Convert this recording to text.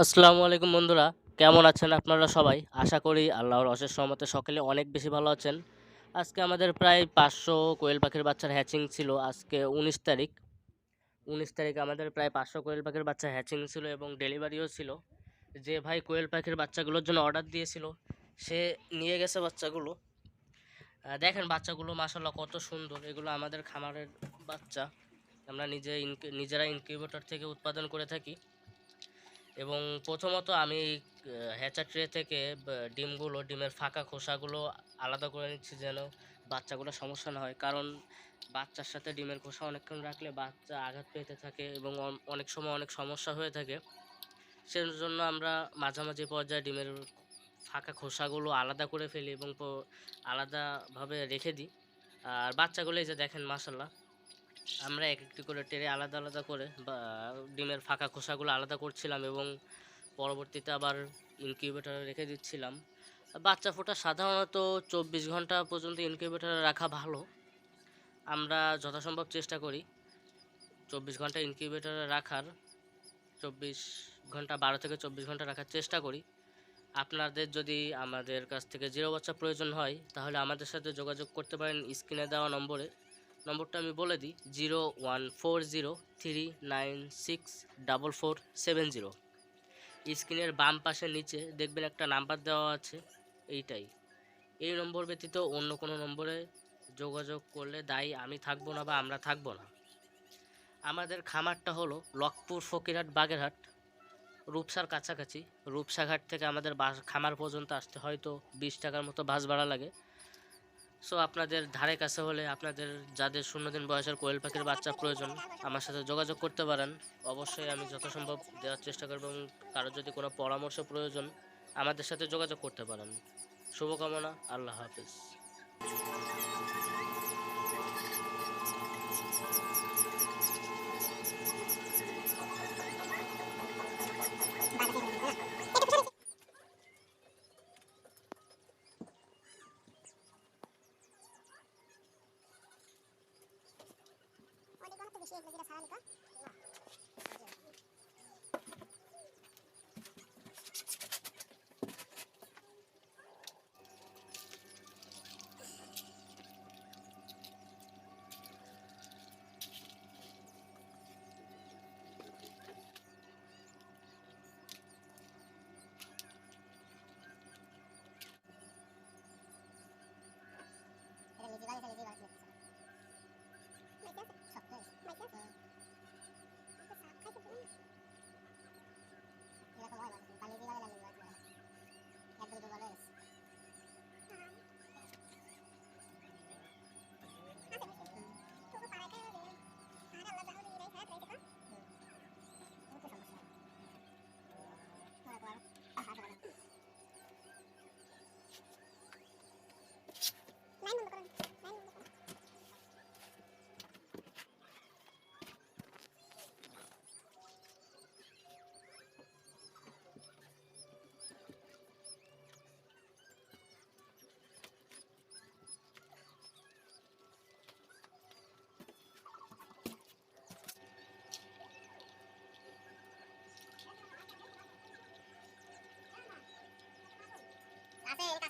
আসসালামু আলাইকুম বন্ধুরা, কেমন আছেন আপনারা সবাই? আশা করি আল্লাহর অশেষ রহমতে সকলে অনেক বেশি ভালো আছেন। আজকে আমাদের প্রায় ৫০০ কোয়েল পাখির বাচ্চার হ্যাচিং ছিল। আজকে ১৯ তারিখ। ১৯ তারিখে আমাদের প্রায় ৫০০ কোয়েল পাখির বাচ্চা হ্যাচিং ছিল এবং ডেলিভারিও ছিল। যে ভাই কোয়েল পাখির বাচ্চাগুলোর জন্য অর্ডার দিয়েছিল, সে নিয়ে গেছে বাচ্চাগুলো। দেখেন বাচ্চাগুলো মাশাআল্লাহ কত সুন্দর। এগুলো আমাদের খামারের বাচ্চা। আমরা নিজেরা ইনকিউবেটর থেকে উৎপাদন করে থাকি। এবং প্রথমত আমি হ্যাচার ট্রে থেকে ডিমের ফাঁকা খোসাগুলো আলাদা করে নিচ্ছি, যেন বাচ্চাগুলো সমস্যা না হয়। কারণ বাচ্চার সাথে ডিমের খোসা অনেকক্ষণ রাখলে বাচ্চা আঘাত পেতে থাকে এবং অনেক সময় অনেক সমস্যা হয়ে থাকে। সেজন্য আমরা মাঝামাঝি পর্যায়ে ডিমের ফাঁকা খোসাগুলো আলাদা করে ফেলি এবং আলাদাভাবে রেখে দিই। আর বাচ্চাগুলো এই যে দেখেন মাশাল্লাহ, আমরা এক একটি করে টেরে আলাদা আলাদা করে ডিমের ফাঁকা খোসাগুলো আলাদা করছিলাম এবং পরবর্তীতে আবার ইনকিউবেটরে রেখে দিচ্ছিলাম। বাচ্চা ফোটা সাধারণত ২৪ ঘন্টা পর্যন্ত ইনকিউবেটরে রাখা ভালো। আমরা যথাসম্ভব চেষ্টা করি ২৪ ঘন্টা ইনকিউবেটরে রাখার। ২৪ ঘন্টা ১২ থেকে ২৪ ঘন্টা রাখার চেষ্টা করি। আপনাদের যদি আমাদের কাছ থেকে জিরো বাচ্চা প্রয়োজন হয় তাহলে আমাদের সাথে যোগাযোগ করতে পারেন স্ক্রিনে দেওয়া নম্বরে। নম্বরটা আমি বলে দিই, 01403964470। স্ক্রিনের বাম পাশের নিচে দেখবেন একটা নাম্বার দেওয়া আছে, এইটাই। এই নম্বর ব্যতীত অন্য কোনো নম্বরে যোগাযোগ করলে দায়ী আমি থাকবো না বা আমরা থাকবো না। আমাদের খামারটা হলো লক্ষ্মীপুর, ফকিরহাট, বাগেরহাট, রূপসার কাছাকাছি। রূপসাঘাট থেকে আমাদের খামার পর্যন্ত আসতে হয়তো ২০ টাকার মতো বাস ভাড়া লাগে। সো আপনাদের ধারে কাছে হলে, আপনাদের যাদের ০ দিন বয়সের কোয়েল পাখির বাচ্চা প্রয়োজন, আমার সাথে যোগাযোগ করতে পারেন। অবশ্যই আমি যথাসম্ভব দেওয়ার চেষ্টা করব এবং কারোর যদি কোনো পরামর্শ প্রয়োজন আমাদের সাথে যোগাযোগ করতে পারেন। শুভকামনা। আল্লাহ হাফেজ। আছে